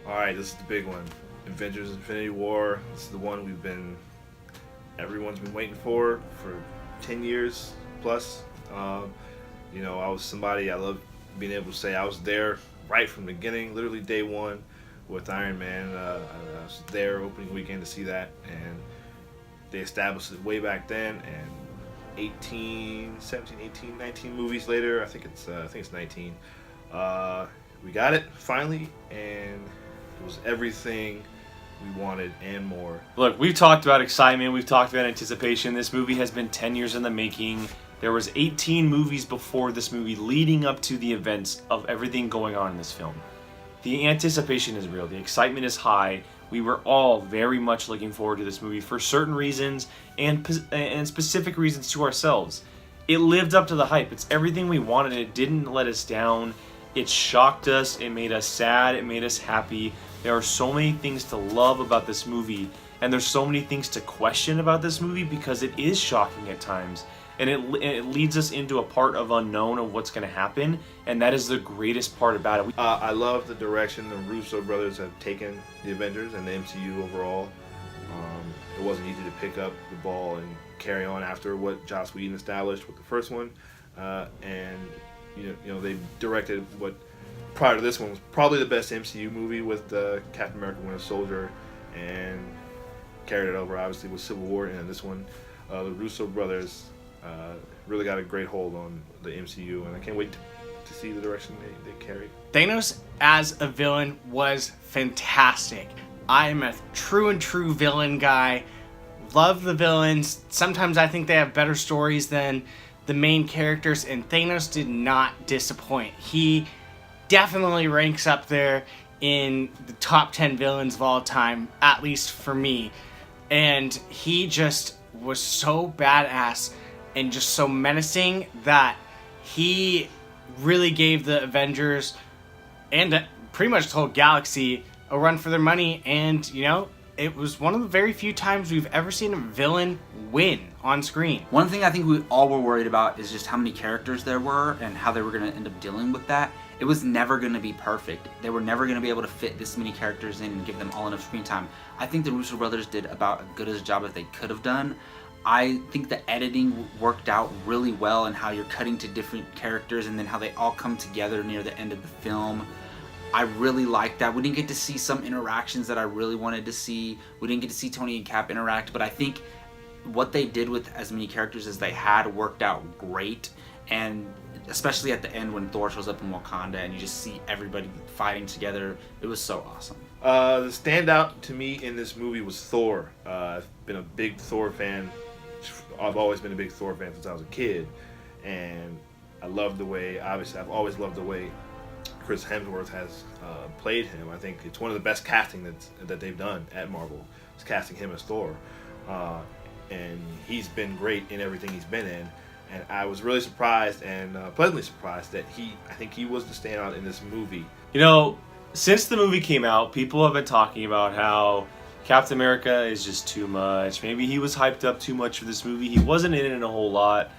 All right, this is the big one. Avengers: Infinity War. This is the one everyone's been waiting for 10 years plus. I was somebody I love being able to say I was there right from the beginning, literally day one with Iron Man. I was there opening weekend to see that, and they established it way back then. And 19 movies later, I think it's 19. We got it finally, and it was everything we wanted and more. Look, we've talked about excitement, we've talked about anticipation. This movie has been 10 years in the making. There was 18 movies before this movie leading up to the events of everything going on in this film. The anticipation is real, the excitement is high. We were all very much looking forward to this movie for certain reasons and specific reasons to ourselves. It lived up to the hype. It's everything we wanted. It didn't let us down. It shocked us. It made us sad. It made us happy. There are so many things to love about this movie, and there's so many things to question about this movie because it is shocking at times. And it leads us into a part of unknown of what's going to happen, and that is the greatest part about it. I love the direction the Russo brothers have taken the Avengers and the MCU overall. It wasn't easy to pick up the ball and carry on after what Joss Whedon established with the first one, and they directed what prior to this one was probably the best MCU movie with Captain America: Winter Soldier, and carried it over obviously with Civil War, and this one, the Russo brothers really got a great hold on the MCU, and I can't wait to see the direction they carry. Thanos as a villain was fantastic. I am a true villain guy. Love the villains. Sometimes I think they have better stories than the main characters, and Thanos did not disappoint. He definitely ranks up there in the top 10 villains of all time, at least for me. And he just was so badass and just so menacing that he really gave the Avengers and pretty much the whole galaxy a run for their money. And, it was one of the very few times we've ever seen a villain win on screen. One thing I think we all were worried about is just how many characters there were and how they were going to end up dealing with that. It was never going to be perfect. They were never going to be able to fit this many characters in and give them all enough screen time. I think the Russo brothers did about as good a job as they could have done. I think the editing worked out really well, and how you're cutting to different characters and then how they all come together near the end of the film. I really liked that. We didn't get to see some interactions that I really wanted to see. We didn't get to see Tony and Cap interact, but I think what they did with as many characters as they had worked out great. And especially at the end when Thor shows up in Wakanda and you just see everybody fighting together, it was so awesome. The standout to me in this movie was Thor. I've been a big Thor fan. I've always been a big Thor fan since I was a kid, and I love the way, obviously I've always loved the way Chris Hemsworth has played him. I think it's one of the best casting that they've done at Marvel. It's casting him as Thor, and he's been great in everything he's been in. And I was really surprised and pleasantly surprised that I think he was the standout in this movie. Since the movie came out, people have been talking about how Captain America is just too much. Maybe he was hyped up too much for this movie. He wasn't in it a whole lot.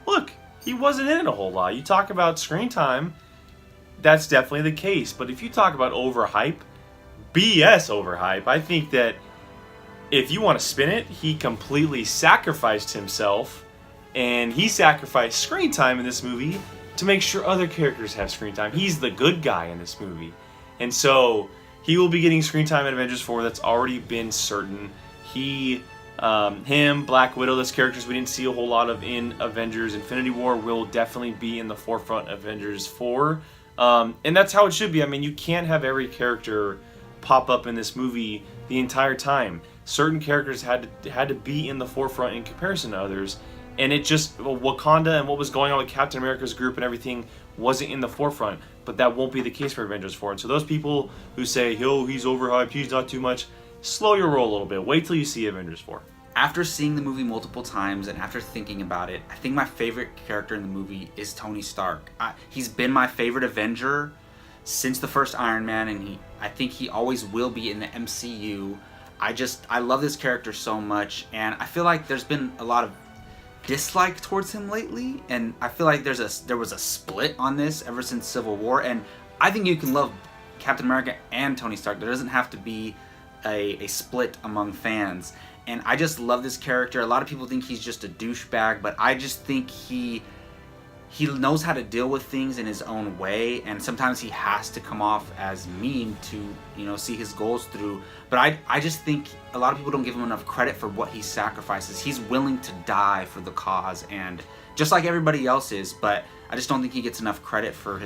Look, he wasn't in it a whole lot. You talk about screen time, that's definitely the case. But if you talk about overhype, BS overhype, I think that if you want to spin it, he completely sacrificed himself, and he sacrificed screen time in this movie to make sure other characters have screen time. He's the good guy in this movie. And so he will be getting screen time in Avengers 4. That's already been certain. Him, Black Widow, those characters we didn't see a whole lot of in Avengers Infinity War will definitely be in the forefront of Avengers 4. And that's how it should be. I mean, you can't have every character pop up in this movie the entire time. Certain characters had to be in the forefront in comparison to others. And it just, Wakanda and what was going on with Captain America's group and everything wasn't in the forefront. But that won't be the case for Avengers 4. And so those people who say, yo, he's overhyped, he's not too much, slow your roll a little bit. Wait till you see Avengers 4. After seeing the movie multiple times and after thinking about it, I think my favorite character in the movie is Tony Stark. He's been my favorite Avenger since the first Iron Man, and I think he always will be in the MCU. I love this character so much, and I feel like there's been a lot of dislike towards him lately, and I feel like there was a split on this ever since Civil War, and I think you can love Captain America and Tony Stark. There doesn't have to be a split among fans. And I just love this character. A lot of people think he's just a douchebag, but I just think he knows how to deal with things in his own way, and sometimes he has to come off as mean to, see his goals through. But I just think a lot of people don't give him enough credit for what he sacrifices. He's willing to die for the cause, and just like everybody else is, but I just don't think he gets enough credit for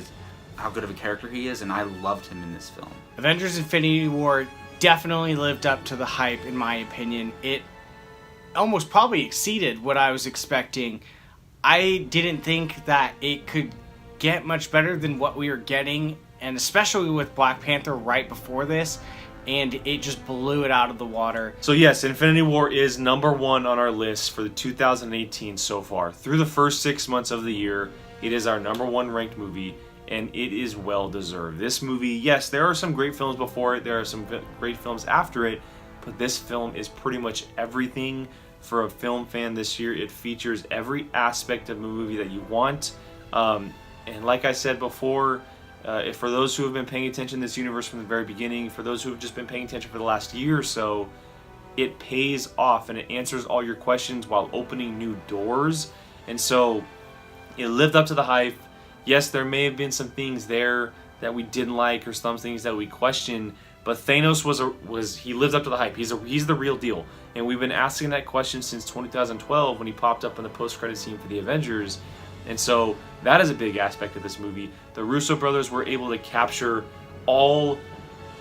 how good of a character he is, and I loved him in this film. Avengers Infinity War definitely lived up to the hype, in my opinion. It almost probably exceeded what I was expecting. I didn't think that it could get much better than what we were getting, and especially with Black Panther right before this, and it just blew it out of the water. So yes, Infinity War is number 1 on our list for the 2018 so far. Through the first 6 months of the year, it is our number 1 ranked movie, and it is well deserved. This movie, yes, there are some great films before it, there are some great films after it, but this film is pretty much everything for a film fan this year. It features every aspect of a movie that you want. And like I said before, for those who have been paying attention to this universe from the very beginning, for those who have just been paying attention for the last year or so, it pays off and it answers all your questions while opening new doors. And so it lived up to the hype. Yes, there may have been some things there that we didn't like or some things that we questioned, but Thanos he lived up to the hype. He's the real deal. And we've been asking that question since 2012 when he popped up in the post-credit scene for the Avengers. And so that is a big aspect of this movie. The Russo brothers were able to capture all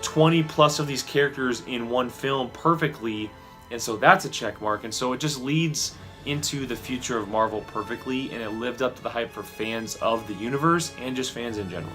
20 plus of these characters in one film perfectly. And so that's a check mark. And so it just leads into the future of Marvel perfectly, and it lived up to the hype for fans of the universe and just fans in general.